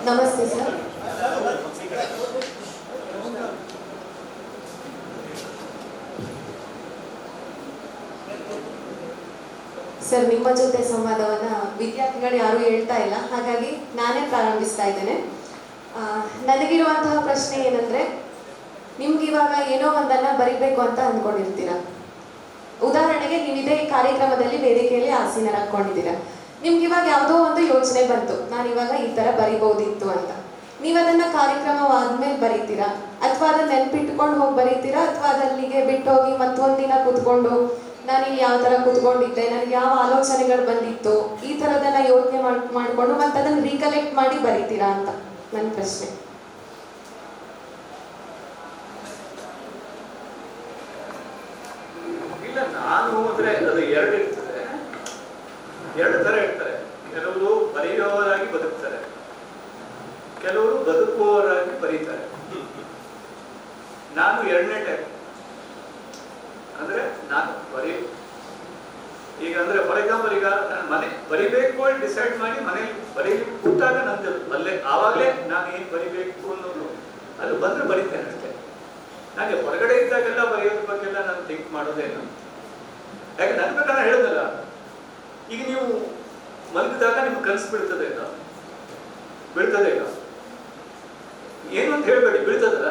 ನಮಸ್ತೆ sir. Sir, ನಿಮ್ಮ ಜೊತೆ ಸಂವಾದವನ್ನು ವಿದ್ಯಾರ್ಥಿಗಳು ಯಾರೂ ಹೇಳ್ತಾ ಇಲ್ಲ, ಹಾಗಾಗಿ ನಾನೇ ಪ್ರಾರಂಭಿಸ್ತಾ ಇದ್ದೇನೆ. ನನಗಿರುವಂತಹ ಪ್ರಶ್ನೆ ಏನಂದರೆ, ನಿಮ್ಗಿವಾಗ ಏನೋ ಒಂದನ್ನು ಬರಿಬೇಕು ಅಂತ ಅಂದ್ಕೊಂಡಿರ್ತೀರ. ಉದಾಹರಣೆಗೆ, ನೀವಿದೇ ಕಾರ್ಯಕ್ರಮದಲ್ಲಿ ವೇದಿಕೆಯಲ್ಲಿ ಆಸೀನರಾಗ್ಕೊಂಡಿದ್ದೀರ. ನಿಮ್ಗಿವಾಗ ಯಾವುದೋ ಒಂದು ಯೋಚನೆ ಬಂತು, ನಾನಿವಾಗ ಈ ಥರ ಬರಿಬೋದಿತ್ತು ಅಂತ. ನೀವು ಅದನ್ನು ಕಾರ್ಯಕ್ರಮವಾದ್ಮೇಲೆ ಬರೀತೀರಾ, ಅಥವಾ ಅದನ್ನು ನೆನ್ಪಿಟ್ಕೊಂಡು ಹೋಗಿ ಬರೀತೀರಾ, ಅಥವಾ ಅದಲ್ಲಿಗೆ ಬಿಟ್ಟು ಹೋಗಿ ಮತ್ತೊಂದಿನ ಕೂತ್ಕೊಂಡು ನಾನು ಇಲ್ಲಿ ಯಾವ ಥರ ಕೂತ್ಕೊಂಡಿದ್ದೆ, ನನಗೆ ಯಾವ ಆಲೋಚನೆಗಳು ಬಂದಿತ್ತು, ಈ ಥರದೆಲ್ಲ ಯೋಚನೆ ಮಾಡಿಕೊಂಡು ಮತ್ತೆ ಅದನ್ನು ರೀಕಲೆಕ್ಟ್ ಮಾಡಿ ಬರೀತೀರಾ ಅಂತ ನನ್ನ ಪ್ರಶ್ನೆ. ಇಲ್ಲ, ನಾನು ಅಂದ್ರೆ ಅದು ಎರಡು ಇರ್ತದೆ, ಎರಡು ತರ ಇರ್ತಾರೆ. ಕೆಲವರು ಬರೆಯುವವರಾಗಿ ಬದುಕ್ತಾರೆ, ಕೆಲವರು ಬದುಕುವವರಾಗಿ ಬರೀತಾರೆ. ನಾನು ಎರಡನೇ ಟೈಪ್. ಅಂದ್ರೆ ನಾನು ಈಗ ಅಂದ್ರೆ ಫಾರ್ ಎಕ್ಸಾಂಪಲ್, ಈಗ ನಾನು ಮನೆ ಬರಿಬೇಕು ಅಂತ ಡಿಸೈಡ್ ಮಾಡಿ ಮನೇಲಿ ಬರೀಲಿಕ್ಕೆ ಕೂತಾಗ ನಂದು ಅಲ್ಲೇ ಆವಾಗಲೇ ನಾನು ಏನು ಬರಿಬೇಕು ಅನ್ನೋದು ಅದು ಬಂದ್ರೆ ಬರೀತೇನೆ ಅಷ್ಟೇ. ನನಗೆ ಹೊರಗಡೆ ಇದ್ದಾಗೆಲ್ಲ ಬರೆಯೋದ್ರ ಬಗ್ಗೆಲ್ಲ ನಾನು ಥಿಂಕ್ ಮಾಡೋದೇನು. ಯಾಕೆ ನನ್ನ ಪ್ರಕಾರ ಹೇಳೋದಲ್ಲ, ಈಗ ನೀವು ಮಲಗಿದಾಗ ನಿಮ್ಗೆ ಕನಸು ಬೀಳ್ತದೆ ಇಲ್ಲ, ಬೀಳ್ತದೆ ಇಲ್ಲ, ಏನು ಅಂತ ಹೇಳ್ಬೇಡಿ, ಬೀಳ್ತದಲ್ಲ,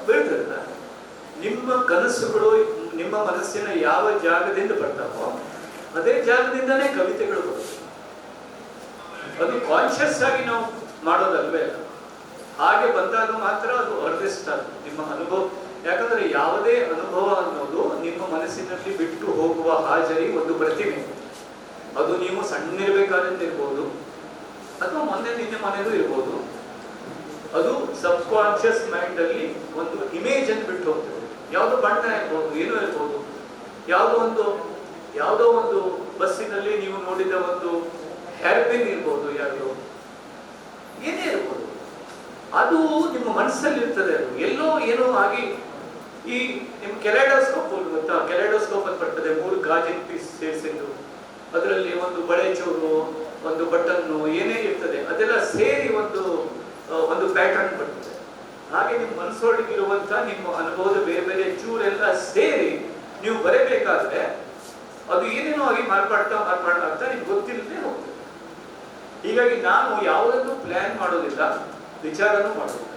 ಬೀಳ್ತದಲ್ಲ. ನಿಮ್ಮ ಕನಸುಗಳು ನಿಮ್ಮ ಮನಸ್ಸಿನ ಯಾವ ಜಾಗದಿಂದ ಬರ್ತಾವೋ ಅದೇ ಜಾಗದಿಂದನೇ ಕವಿತೆಗಳು ಬರುತ್ತೆ. ಅದು ಕಾನ್ಶಿಯಸ್ ಆಗಿ ನಾವು ಮಾಡೋದಲ್ವೇ ಅಲ್ಲ. ಹಾಗೆ ಬಂದಾಗ ಮಾತ್ರ ಅದು ಅರ್ಧಿಸ್ತ ನಿಮ್ಮ ಅನುಭವ. ಯಾಕಂದ್ರೆ ಯಾವುದೇ ಅನುಭವ ಅನ್ನೋದು ನಿಮ್ಮ ಮನಸ್ಸಿನಲ್ಲಿ ಬಿಟ್ಟು ಹೋಗುವ ಹಾಜರಿ ಒಂದು ಪ್ರತಿಮೆ. ಅದು ನೀವು ಸಣ್ಣಿರ್ಬೇಕಾದಂತ ಇರ್ಬೋದು, ಅಥವಾ ನಿನ್ನೆ ಮನೆಯದು ಇರ್ಬೋದು. ಅದು ಸಬ್ ಕಾನ್ಶಿಯಸ್ ಮೈಂಡ್ ಅಲ್ಲಿ ಒಂದು ಇಮೇಜ್ ಅನ್ನು ಬಿಟ್ಟು ಹೋಗ್ತದೆ. ಯಾವುದೋ ಬಣ್ಣ ಇರ್ಬೋದು, ಏನೋ ಇರ್ಬೋದು, ಯಾವುದೋ ಒಂದು ಬಸ್ಸಿನಲ್ಲಿ ನೀವು ನೋಡಿದ ಒಂದು ಹೇರ್ಪಿನ್ ಇರ್ಬೋದು, ಯಾವುದು ಏನೇ ಇರ್ಬೋದು, ಅದು ನಿಮ್ಮ ಮನಸ್ಸಲ್ಲಿ ಇರ್ತದೆ. ಅದು ಎಲ್ಲೋ ಏನೋ ಆಗಿ ಈ ನಿಮ್ ಕೆಲೆಡೋಸ್ಕೋಪ್ ಗೊತ್ತಾ? ಕೆಲೆಡೋಸ್ಕೋಪ್ ಅಂತ ಬರ್ತದೆ, 3 ಗಾಜಿನ ಪೀಸ್ ಸೇರಿಸಿದ್ದು, ಅದರಲ್ಲಿ ಒಂದು ಬಳೆ ಚೂರು, ಒಂದು ಬಟನ್ನು, ಏನೇ ಇರ್ತದೆ ಅದೆಲ್ಲ ಸೇರಿ ಒಂದು ಪ್ಯಾಟರ್ನ್ ಬರ್ತದೆ. ಹಾಗೆ ನಿಮ್ಮ ಮನಸ್ಸೊಳಗಿರುವಂತ ನಿಮ್ಮ ಅನುಭವದ ಬೇರೆ ಬೇರೆ ಚೂರೆಲ್ಲ ಸೇರಿ ನೀವು ಬರಬೇಕಾದ್ರೆ ಅದು ಏನೇನೋ ಆಗಿ ಮಾರ್ಪಾಡ್ತಾ ನಿಮ್ಗೆ ಗೊತ್ತಿಲ್ಲದೆ ಹೋಗ್ತದೆ. ಹೀಗಾಗಿ ನಾನು ಯಾವುದನ್ನು ಪ್ಲಾನ್ ಮಾಡೋದಿಲ್ಲ, ವಿಚಾರನೂ ಮಾಡೋದಿಲ್ಲ.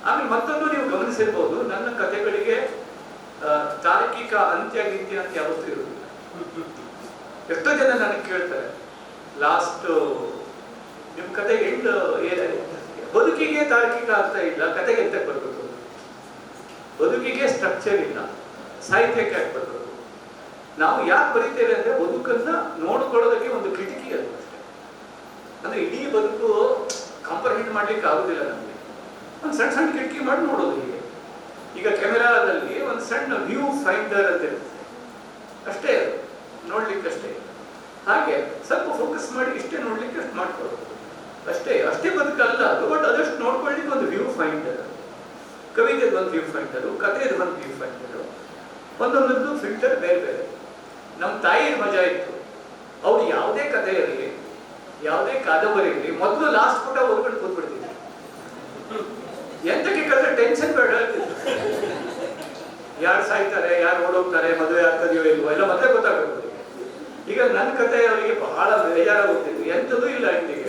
ಆಮೇಲೆ ಮತ್ತೊಂದು ನೀವು ಗಮನಿಸಿರ್ಬೋದು, ನನ್ನ ಕಥೆಗಳಿಗೆ ತಾರ್ಕಿಕ ಅಂತ್ಯ ಅಂತ ಯಾವತ್ತೂ ಇರುವುದಿಲ್ಲ. ಎಷ್ಟೋ ಜನ ನನಗೆ ಕೇಳ್ತಾರೆ, ಲಾಸ್ಟ್ ನಿಮ್ಮ ಕತೆ ಎಂಡ್ ಬದುಕಿಗೆ ತಾರ್ಕಿಕ ಅರ್ಥ ಇಲ್ಲ, ಕತೆಗೆ ಎಂತ ಬರ್ಬೇಕು? ಬದುಕಿಗೆ ಸ್ಟ್ರಕ್ಚರ್ ಇಲ್ಲ, ಸಾಹಿತ್ಯಕ್ಕೆ ಯಾಕೆ ಬರ್ಬೇಕು? ನಾವು ಯಾಕೆ ಬರೀತೇವೆ ಅಂದ್ರೆ ಬದುಕನ್ನ ನೋಡ್ಕೊಳ್ಳೋದಕ್ಕೆ ಒಂದು ಕಿಟಕಿ ಅದು ಅಷ್ಟೇ. ಅಂದ್ರೆ ಇಡೀ ಬದುಕು ಕಾಂಪ್ರಹೆಂಡ್ ಮಾಡ್ಲಿಕ್ಕೆ ಆಗುದಿಲ್ಲ ನಮಗೆ. ಒಂದು ಸಣ್ಣ ಸಣ್ಣ ಕಿಟಕಿ ಮಾಡಿ ನೋಡೋದು. ಈಗ ಕ್ಯಾಮೆರಾದಲ್ಲಿ ಒಂದು ಸಣ್ಣ ವ್ಯೂ ಫೈಂಡರ್ ಅಂತ ಇರುತ್ತೆ, ಅಷ್ಟೇ ನೋಡ್ಲಿಕ್ಕೆ ಅಷ್ಟೇ. ಹಾಗೆ ಸ್ವಲ್ಪ ಫೋಕಸ್ ಮಾಡಿ ಇಷ್ಟೇ ನೋಡ್ಲಿಕ್ಕೆ ಅಷ್ಟು ಮಾಡ್ಕೊಳ್ಳೋದು ಅಷ್ಟೇ ಬದುಕಲ್ಲ ಅದು. ಬಟ್ ಅದಷ್ಟು ನೋಡ್ಕೊಳ್ಳಿಕ್ಕೆ ಒಂದು ವ್ಯೂ ಫೈಂಡರ್. ಕವಿತೆದು ಒಂದು ವ್ಯೂ ಫೈಂಡರು, ಕಥೆದು ಒಂದು ವ್ಯೂ ಫೈಂಡರು, ಒಂದೊಂದೊಂದು ಫಿಲ್ಟರ್ ಬೇರೆ ಬೇರೆ. ನಮ್ಮ ತಾಯಿಯ ಮಜಾ ಇತ್ತು, ಅವ್ರು ಯಾವುದೇ ಕಥೆ ಇರಲಿ, ಯಾವುದೇ ಕಾದಂಬರಿ ಇರಲಿ, ಮೊದಲು ಲಾಸ್ಟ್ ಪುಟ ಓದ್ಕೊಂಡು ಕೂತ್ಬಿಡ್ತಿದ್ರು. ಎಂತಕ್ಕೆ ಕಳೆದ್ರೆ ಟೆನ್ಷನ್ ಬೇಡ, ಯಾರು ಸಾಯ್ತಾರೆ, ಯಾರು ಓಡೋಗ್ತಾರೆ, ಮದುವೆ ಆಗ್ತದೆಯೋ ಇಲ್ವೋ ಎಲ್ಲ ಮತ್ತೆ ಗೊತ್ತಾಗಬೇಕು. ಈಗ ನನ್ನ ಕಥೆ ಅವರಿಗೆ ಬಹಳ ಬೇಜಾರಾಗುತ್ತಿತ್ತು, ಎಂಥದೂ ಇಲ್ಲ ಇಂದಿಗೆ.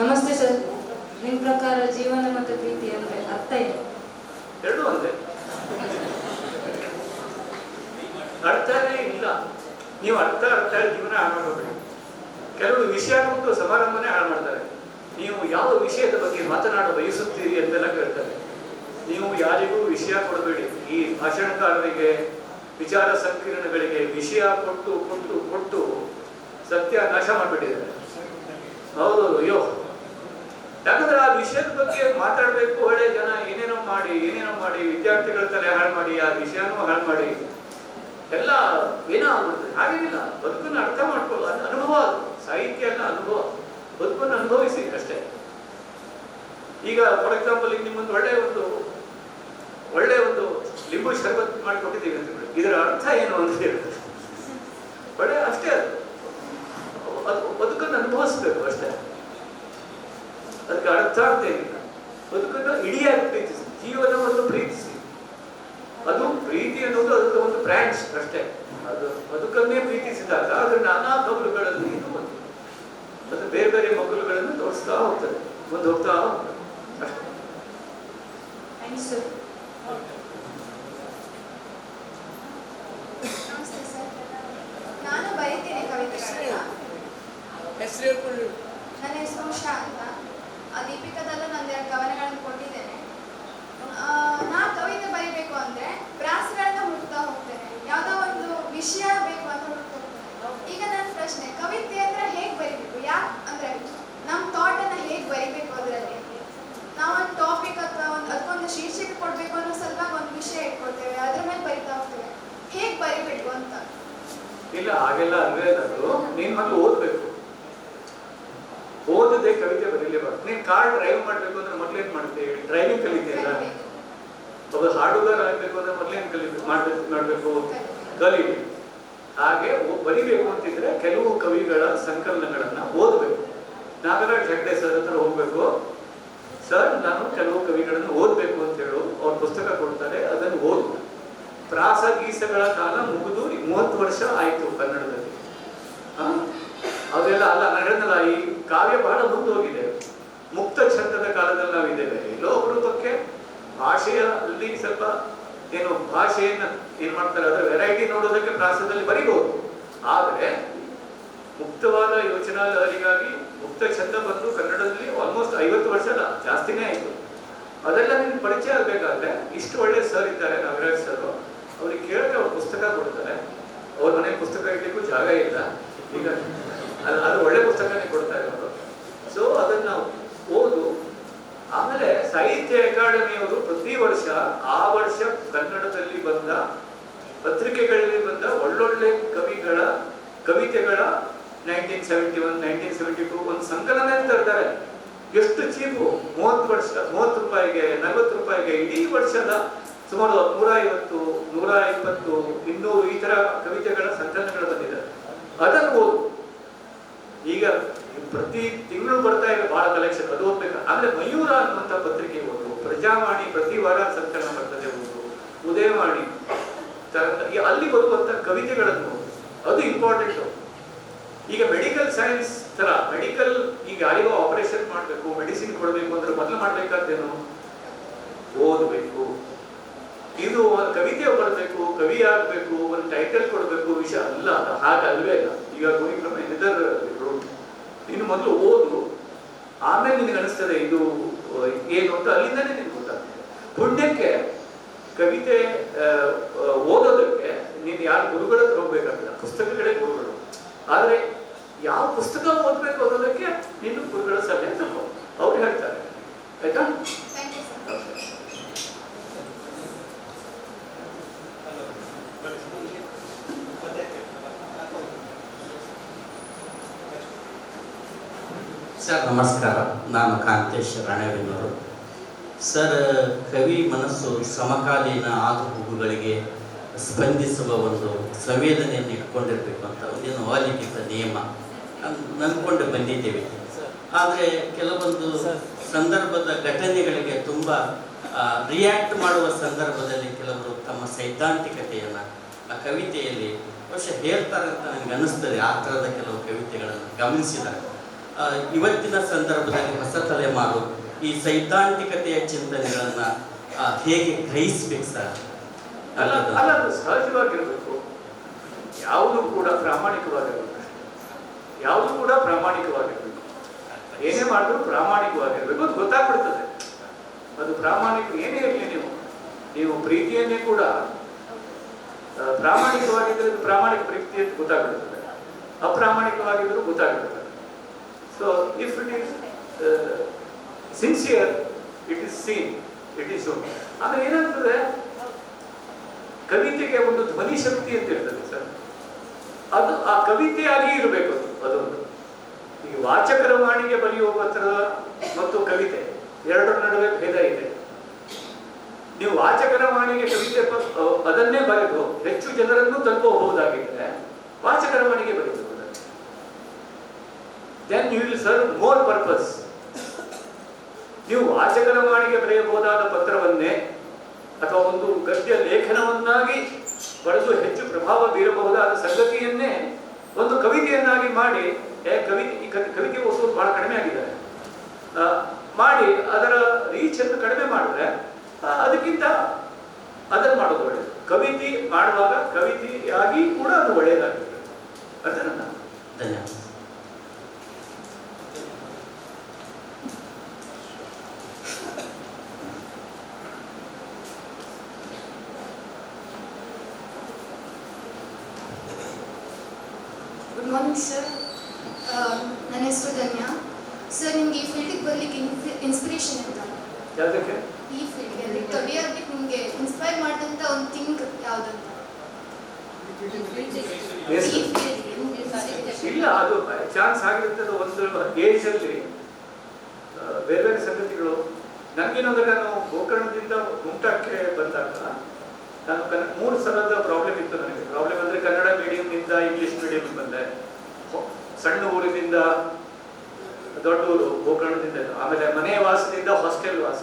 ನಮಸ್ತೆ ಸರ್. ನಿಮ್ಮ ಪ್ರಕಾರ ಜೀವನ ಮತ್ತು ಪ್ರೀತಿ ಅಂದ್ರೆ ಅರ್ಥ ಏನು? ಎರಡೂ ಒಂದೇ. ಅರ್ಥನೇ ಇಲ್ಲ. ನೀವು ಅರ್ಥ ಜೀವನ ಹಾಳು ಮಾಡಬೇಡಿ. ಕೆಲವರು ವಿಷಯ ಕೊಟ್ಟು ಸಮಾರಂಭನೇ ಹಾಳು ಮಾಡ್ತಾರೆ. ನೀವು ಯಾವ ವಿಷಯದ ಬಗ್ಗೆ ಮಾತನಾಡ ಬಯಸುತ್ತೀರಿ ಅಂತೆಲ್ಲ ಕೇಳ್ತಾರೆ. ನೀವು ಯಾರಿಗೂ ವಿಷಯ ಕೊಡಬೇಡಿ. ಈ ಭಾಷಣಕಾರರಿಗೆ, ವಿಚಾರ ಸಂಕಿರಣಗಳಿಗೆ ವಿಷಯ ಕೊಟ್ಟು ಕೊಟ್ಟು ಕೊಟ್ಟು ಸತ್ಯ ನಾಶ ಮಾಡಿಬಿಟ್ಟಿದ್ದಾರೆ. ಹೌದು, ಅಯ್ಯೋ. ಯಾಕಂದ್ರೆ ಆ ವಿಷಯದ ಬಗ್ಗೆ ಮಾತಾಡಬೇಕು, ಒಳ್ಳೆ ಜನ ಏನೇನೋ ಮಾಡಿ ವಿದ್ಯಾರ್ಥಿಗಳ ತಲೆ ಹಾಳು ಮಾಡಿ, ಆ ವಿಷಯನೂ ಹಾಳು ಮಾಡಿ ಎಲ್ಲ ಏನೋ ಆಗ್ಬಿಡ್ತದೆ. ಹಾಗೇನಿಲ್ಲ, ಬದುಕನ್ನು ಅರ್ಥ ಮಾಡ್ಕೊಳ್ಳೋ ಅದು ಅನುಭವ. ಅದು ಸಾಹಿತ್ಯ ಎಲ್ಲ ಅನುಭವ, ಬದುಕನ್ನು ಅನುಭವಿಸಿ ಅಷ್ಟೇ. ಈಗ ಫಾರ್ ಎಕ್ಸಾಂಪಲ್ ಈಗ ನಿಮ್ಮೊಂದು ಒಳ್ಳೆ ಒಂದು ಲಿಂಬು ಶರ್ಬತ್ ಮಾಡಿಕೊಟ್ಟಿದ್ದೀವಿ ಅಂತ ಹೇಳಿ, ಇದರ ಅರ್ಥ ಏನು ಅಂತ ಹೇಳಿದ್ರೆ ಒಳ್ಳೆ ಅಷ್ಟೇ. ಅದು ಬದುಕನ್ನು ಅನುಭವಿಸ್ಬೇಕು ಅಷ್ಟೇ, ಅದಕ್ಕೆ ಅರ್ಥ ಅಂತ ಏನಿಲ್ಲ. ಬದುಕನ್ನು ಇಡಿಯಾಗಿ ಪ್ರೀತಿಸಿ, ಜೀವನವನ್ನು ಪ್ರೀತಿಸಿ. ಅದು ಪ್ರೀತಿ ಅನ್ನೋದು ಅದಕ್ಕೆ ಒಂದು ಬ್ರಾಂಚ್ ಅಷ್ಟೇ. ಅದು ಬದುಕನ್ನೇ ಪ್ರೀತಿಸಿದಾಗ ಅದ್ರ ನಾನಾ ಮಗುಲುಗಳಲ್ಲಿ ಇದು ಒಂದು ಅದು ಬೇರೆ ಬೇರೆ ಮಗುಲುಗಳನ್ನು ತೋರಿಸ್ತಾ ಹೋಗ್ತದೆ, ಮುಂದೆ ಹೋಗ್ತಾ ಹೋಗ್ತದೆ ಅಷ್ಟೇ. ನಮಸ್ತೆ ಸರ್, ನಾನು ಬರೀತೀನಿ ಕವಿತೆಗಳನ್ನ. ನನ್ನ ಹೆಸರು ಉಷಾ ಅಂತ. ದೀಪಿಕಾದಲ್ಲೂ ನಂದೆರಡು ಕವನಗಳನ್ನು ಕೊಟ್ಟಿದ್ದೇನೆ. ನಾ ಕವಿತೆ ಬರೀಬೇಕು ಅಂದ್ರೆ ಪ್ರಾಸಗಳನ್ನ ಹುಡುಕ್ತಾ ಹೋಗ್ತೇನೆ, ಯಾವುದೋ ಒಂದು ವಿಷಯ ಬೇಕು ಅಂತ ಹುಡುಕ್ತಾ ಹೋಗ್ತೇನೆ. ಈಗ ನನ್ನ ಪ್ರಶ್ನೆ, ಕವಿತೆ ಅಂದ್ರೆ ಹೇಗೆ ಬರೀಬೇಕು? ಯಾಕೆ ಅಂದ್ರೆ ನಮ್ಮ ಥಾಟನ್ನು ಹೇಗೆ ಬರೀಬೇಕು? ಅದರಲ್ಲಿ ನಾವು ಒಂದು ಟಾಪಿಕ್ ಅಥವಾ ಅದಕ್ಕೊಂದು ಶೀರ್ಷಿಕೆ ಕೊಡಬೇಕು ಅನ್ನೋ ಸಲುವಾಗಿ ಒಂದು ವಿಷಯ ಇಟ್ಕೊಳ್ತೇವೆ, ಅದ್ರ ಮೇಲೆ ಬರಿತಾ ಹೋಗ್ತೇವೆ. ಹೇಗೆ ಬರಿಬೇಕು ಅಂತ? ಇಲ್ಲ, ಹಾಗೆಲ್ಲ ಅಂದ್ರೆ ಅದು ನೀನ್ ಮೊದಲು ಓದ್ಬೇಕು. ಓದದೆ ಕವಿತೆ ಬರೀಲೇಬಾರ್ದು. ನೀನ್ ಕಾರ್ ಡ್ರೈವ್ ಮಾಡ್ಬೇಕು ಅಂದ್ರೆ ಮೊದ್ಲೇನ್ ಮಾಡ್ತೇವೆ? ಡ್ರೈವಿಂಗ್ ಕಲಿತೀಯಲ್ಲ. ಒಬ್ಬ ಹಾಡುಗಾರ ಆಗ್ಬೇಕು ಅಂದ್ರೆ ಮೊದ್ಲೇನ್ ಮಾಡ್ಬೇಕು? ಕಲಿಬೇಕು. ಹಾಗೆ ಬರಿಬೇಕು ಅಂತಿದ್ರೆ ಕೆಲವು ಕವಿಗಳ ಸಂಕಲನಗಳನ್ನ ಓದ್ಬೇಕು. ನಾಗರಾಜ್ ಹೆಗ್ಡೆ ಸರ್ ಹತ್ರ ಹೋಗ್ಬೇಕು, ಸರ್ ನಾನು ಕೆಲವು ಕವಿಗಳನ್ನು ಓದ್ಬೇಕು ಅಂತ ಹೇಳು. ಅವ್ರ ಪುಸ್ತಕ ಕೊಡ್ತಾರೆ, ಅದನ್ನು ಓದು. ಪ್ರಾಸ ಗೀಸಗಳ ಕಾಲ ಮುಗಿದು 30 ವರ್ಷ ಆಯ್ತು ಕನ್ನಡದಲ್ಲಿ. ಅದೆಲ್ಲ ಅಲ್ಲ, ನಡೆದಲ್ಲ. ಈ ಕಾವ್ಯ ಬಹಳ ಮುಂದೋಗಿದೆ. ಮುಕ್ತ ಛಂದದ ಕಾಲದಲ್ಲಿ ನಾವಿದ್ದೇವೆ. ಎಲ್ಲೋ ಅಪರೂಪಕ್ಕೆ ಭಾಷೆಯಲ್ಲಿ ಸ್ವಲ್ಪ ಏನು ಭಾಷೆಯನ್ನ ಏನ್ ಮಾಡ್ತಾರೆ, ಅದರ ವೆರೈಟಿ ನೋಡೋದಕ್ಕೆ ಪ್ರಾಸದಲ್ಲಿ ಬರಿಬಹುದು. ಆದ್ರೆ ಮುಕ್ತವಾದ ಯೋಚನಾ ಲಹರಿಗಾಗಿ ಮುಕ್ತ ಛಂದ ಬಂದು ಕನ್ನಡದಲ್ಲಿ ಆಲ್ಮೋಸ್ಟ್ 50 ವರ್ಷ ಅಲ್ಲ, ಜಾಸ್ತಿನೇ ಆಯ್ತು. ಅದೆಲ್ಲ ನಿಮ್ಗೆ ಪರಿಚಯ ಆಗ್ಬೇಕಾದ್ರೆ ಇಷ್ಟು ಒಳ್ಳೆ ಸರ್ ಇದ್ದಾರೆ ನಾಗರಾಜ್ ಸರ್, ಅವ್ರಿಗೆ ಕೇಳಿದ್ರೆ ಅವ್ರ ಪುಸ್ತಕ ಕೊಡ್ತಾರೆ. ಅವ್ರ ಮನೆ ಪುಸ್ತಕ ಇಡ್ಲಿಕ್ಕೂ ಜಾಗ ಇಲ್ಲ ಈಗ, ಅದು ಒಳ್ಳೆ ಪುಸ್ತಕನೇ ಕೊಡ್ತಾ ಇರೋದು. ಸೊ ಅದನ್ನ ನಾವು ಓದು. ಆಮೇಲೆ ಸಾಹಿತ್ಯ ಅಕಾಡೆಮಿಯವರು ಪ್ರತಿ ವರ್ಷ ಆ ವರ್ಷ ಕನ್ನಡದಲ್ಲಿ ಬಂದ ಪತ್ರಿಕೆಗಳಲ್ಲಿ ಬಂದ ಒಳ್ಳೊಳ್ಳೆ ಕವಿಗಳ ಕವಿತೆಗಳ 1971, 1972 ಒಂದು ಸಂಕಲನ ತರ್ತಾರೆ. ಎಷ್ಟು ಚೀಪು, 30 ರೂಪಾಯಿಗೆ, 40 ರೂಪಾಯಿಗೆ ಇಡೀ ವರ್ಷದ ಸುಮಾರು 150, 120, 200 ಈ ತರ ಕವಿತೆಗಳ ಸಂಕಲನಗಳು ಬಂದಿದೆ. ಅದನ್ನು ಓದು. ಈಗ ಪ್ರತಿ ತಿಂಗಳು ಬರ್ತಾ ಇದೆ ಬಹಳ ಕಲೆಕ್ಷನ್, ಅದು ಓದ್ಬೇಕು. ಆಮೇಲೆ ಮಯೂರ ಅನ್ನುವಂಥ ಪತ್ರಿಕೆ ಓದು, ಪ್ರಜಾವಾಣಿ ಪ್ರತಿ ವಾರ ಸಂಕಲನ ಬರ್ತದೆ ಓದು, ಉದಯವಾಣಿ, ಅಲ್ಲಿ ಬರುವಂತ ಕವಿತೆಗಳನ್ನು ಓದು. ಅದು ಇಂಪಾರ್ಟೆಂಟ್. ಈಗ ಮೆಡಿಕಲ್ ಸೈನ್ಸ್ ತರ ಮೆಡಿಕಲ್, ಈಗ ಯಾರಿಗೋ ಆಪರೇಷನ್ ಮಾಡಬೇಕು, ಮೆಡಿಸಿನ್ ಕೊಡಬೇಕು ಅಂದ್ರೆ ಮೊದಲು ಮಾಡ್ಬೇಕಾದ್ದೇನು? ಓದಬೇಕು. ಇದು ಒಂದು ಕವಿತೆ ಬರಬೇಕು, ಕವಿ ಆಗ್ಬೇಕು, ಒಂದು ಟೈಟಲ್ ಕೊಡಬೇಕು, ವಿಷಯ ಅಲ್ಲ. ಹಾಗಲ್ವೇ ಇಲ್ಲ. ಈಗ ಗುರಿಕ್ರಮ ಇನ್ನು ಮೊದಲು ಓದು, ಆಮೇಲೆ ನಿನಗೆ ಅನಿಸ್ತದೆ ಇದು ಏನು ಅಂತ, ಅಲ್ಲಿಂದಾನೇ ನಿನ್ಗೆ ಗೊತ್ತಾಗ್ತದೆ. ಪುಣ್ಯಕ್ಕೆ ಕವಿತೆ ಓದೋದಕ್ಕೆ ನೀನು ಯಾರು ಗುರುಗಳ ಹತ್ರ ಹೋಗ್ಬೇಕಾಗಿಲ್ಲ, ಪುಸ್ತಕಗಳೇ ಗುರುಗಳು. ಆದ್ರೆ ಯಾವ ಪುಸ್ತಕ ಓದ್ಬೇಕು ಅನ್ನೋದಕ್ಕೆ ನೀನು ಗುರುಗಳ ಸಲಹೆ ತಗೋ, ಅವ್ರು ಹೇಳ್ತಾರೆ. ಆಯ್ತಾ? ಸರ್ ನಮಸ್ಕಾರ, ನಾನು ಕಾಂತೇಶ್ ರಾಣೆಬೆನ್ನೂರು. ಸರ್, ಕವಿ ಮನಸ್ಸು ಸಮಕಾಲೀನ ಆಗುಹೋಗುಗಳಿಗೆ ಸ್ಪಂದಿಸುವ ಒಂದು ಸಂವೇದನೆಯನ್ನು ಇಟ್ಕೊಂಡಿರ್ಬೇಕು ಅಂತ ಒಂದೇನು ಅಲಿಖಿತ ನಿಯಮ ನಂಬಿಕೊಂಡು ಬಂದಿದ್ದೇವೆ. ಆದರೆ ಕೆಲವೊಂದು ಸಂದರ್ಭದ ಘಟನೆಗಳಿಗೆ ತುಂಬ ರಿಯಾಕ್ಟ್ ಮಾಡುವ ಸಂದರ್ಭದಲ್ಲಿ ಕೆಲವರು ತಮ್ಮ ಸೈದ್ಧಾಂತಿಕತೆಯನ್ನು ಆ ಕವಿತೆಯಲ್ಲಿ ಬಹುಶಃ ಹೇಳ್ತಾರೆ ಅಂತ ನನಗೆ ಅನ್ನಿಸ್ತದೆ. ಆ ಥರದ ಕೆಲವು ಕವಿತೆಗಳನ್ನು ಗಮನಿಸಿದಾಗ ಇವತ್ತಿನ ಸಂದರ್ಭದಲ್ಲಿ ಹೊಸ ತಲೆಮಾರು ಈ ಸೈದ್ಧಾಂತಿಕತೆಯ ಚಿಂತನೆಗಳನ್ನ ಹೇಗೆ ಗ್ರಹಿಸ್ಬೇಕು ಸರ್? ಅಲ್ಲ, ಅದು ಸಹಜವಾಗಿರ್ಬೇಕು. ಯಾವುದು ಕೂಡ ಪ್ರಾಮಾಣಿಕವಾಗಿರ್ಬೇಕು. ಯಾವುದು ಕೂಡ ಪ್ರಾಮಾಣಿಕವಾಗಿರ್ಬೇಕು. ಏನೇ ಮಾಡಿದ್ರು ಪ್ರಾಮಾಣಿಕವಾಗಿರ್ಬೇಕು. ಅದು ಗೊತ್ತಾಗ್ಬಿಡ್ತದೆ. ಅದು ಪ್ರಾಮಾಣಿಕ ಏನೇ ಇರಲಿ, ನೀವು ಪ್ರೀತಿಯನ್ನೇ ಕೂಡ ಪ್ರಾಮಾಣಿಕವಾಗಿದ್ರೆ ಪ್ರಾಮಾಣಿಕ ಪ್ರೀತಿ ಅಂತ ಗೊತ್ತಾಗ್ಬಿಡ್ತದೆ, ಅಪ್ರಾಮಾಣಿಕವಾಗಿದ್ರು ಗೊತ್ತಾಗ್ಬಿಡ್ತದೆ. So if it is sincere, it is seen, it is shown. ಆಮೇಲೆ ಏನಾಗ್ತದೆ, ಕವಿತೆಗೆ ಒಂದು ಧ್ವನಿ ಶಕ್ತಿ ಅಂತ ಇರ್ತದೆ ಸರ್. ಅದು ಆ ಕವಿತೆಯಾಗಿ ಇರಬೇಕು ಅದೊಂದು. ಈ ವಾಚಕರ ವಾಣಿಗೆ ಬರೆಯುವ ಪತ್ರ ಮತ್ತು ಕವಿತೆ ಎರಡರ ನಡುವೆ ಭೇದ ಇದೆ. ನೀವು ವಾಚಕರ ವಾಣಿಗೆ ಕವಿತೆ ಅದನ್ನೇ ಬರೆದು ಹೆಚ್ಚು ಜನರನ್ನು ತಲುಪಬಹುದಾಗಿದ್ದರೆ ವಾಚಕರ ವಾಣಿಗೆ ಬರೆಯಬಹುದು. Then you will serve more purpose. ನೀವು ವಾಚಕರ ವಾಣಿಗೆ ಬರೆಯಬಹುದಾದ ಪತ್ರವನ್ನೇ ಅಥವಾ ಒಂದು ಗದ್ಯ ಲೇಖನವನ್ನಾಗಿ ಬರೆದು ಹೆಚ್ಚು ಪ್ರಭಾವ ಬೀರಬಹುದಾದ ಸಂಗತಿಯನ್ನೇ ಒಂದು ಕವಿತೆಯನ್ನಾಗಿ ಮಾಡಿ, ಕವಿತೆ ಓದುವುದು ಬಹಳ ಕಡಿಮೆ ಆಗಿದ್ದಾರೆ, ಮಾಡಿ ಅದರ ರೀಚ್ ಅನ್ನು ಕಡಿಮೆ ಮಾಡಿದ್ರೆ ಅದಕ್ಕಿಂತ ಅದನ್ನು ಮಾಡೋದು ಒಳ್ಳೆಯದು. ಕವಿತೆ ಮಾಡುವಾಗ ಕವಿತೆಯಾಗಿ ಕೂಡ ಅದು ಒಳ್ಳೆಯದಾಗಿದೆ. ಅರ್ಥನಾ? ಧನ್ಯವಾದ. Good morning sir. ನನ್ನ ಹೆಸರು ಧನ್ಯ ಸರ್. ನಿಮ್ಗೆ ಈ ಫೀಲ್ಡಿಗೆ ಬರ್ಲಿಕ್ಕೆ ಇನ್ಸ್ಪಿರೇಷನ್ ಅಂತ? ಯಾವುದಕ್ಕೆ? ಈ ಫೀಲ್ಡ್ಗೆ ಕವಿಯಾಗಿ ನಿಮಗೆ ಇನ್ಸ್ಪೈರ್ ಮಾಡಿದಂಥ ಒಂದು ಥಿಂಗ್ ಯಾವುದಂತ? ಇಲ್ಲ, ಅದು ಚಾನ್ಸ್ ಆಗಿರ್ತದೆ. ಒಂದು ಏಜ್ ಅಲ್ಲಿ ಬೇರೆ ಬೇರೆ ಸಂಗತಿಗಳು. ನನಗೇನಂದ್ರೆ, ನಾನು ಗೋಕರ್ಣದಿಂದ ಗುಂಟಾಕ್ಕೆ ಬಂದಾಗ ನಾನು 3 ಸಲದ ಪ್ರಾಬ್ಲಮ್ ಇತ್ತು ನನಗೆ. ಪ್ರಾಬ್ಲಮ್ ಅಂದ್ರೆ ಕನ್ನಡ ಮೀಡಿಯಂನಿಂದ ಇಂಗ್ಲಿಷ್ ಮೀಡಿಯಂ ಬಂದೆ. ಸಣ್ಣ ಊರಿನಿಂದ ದೊಡ್ಡ ಊರು ಗೋಕರ್ಣದಿಂದ, ಆಮೇಲೆ ಮನೆ ವಾಸದಿಂದ ಹಾಸ್ಟೆಲ್ ವಾಸ.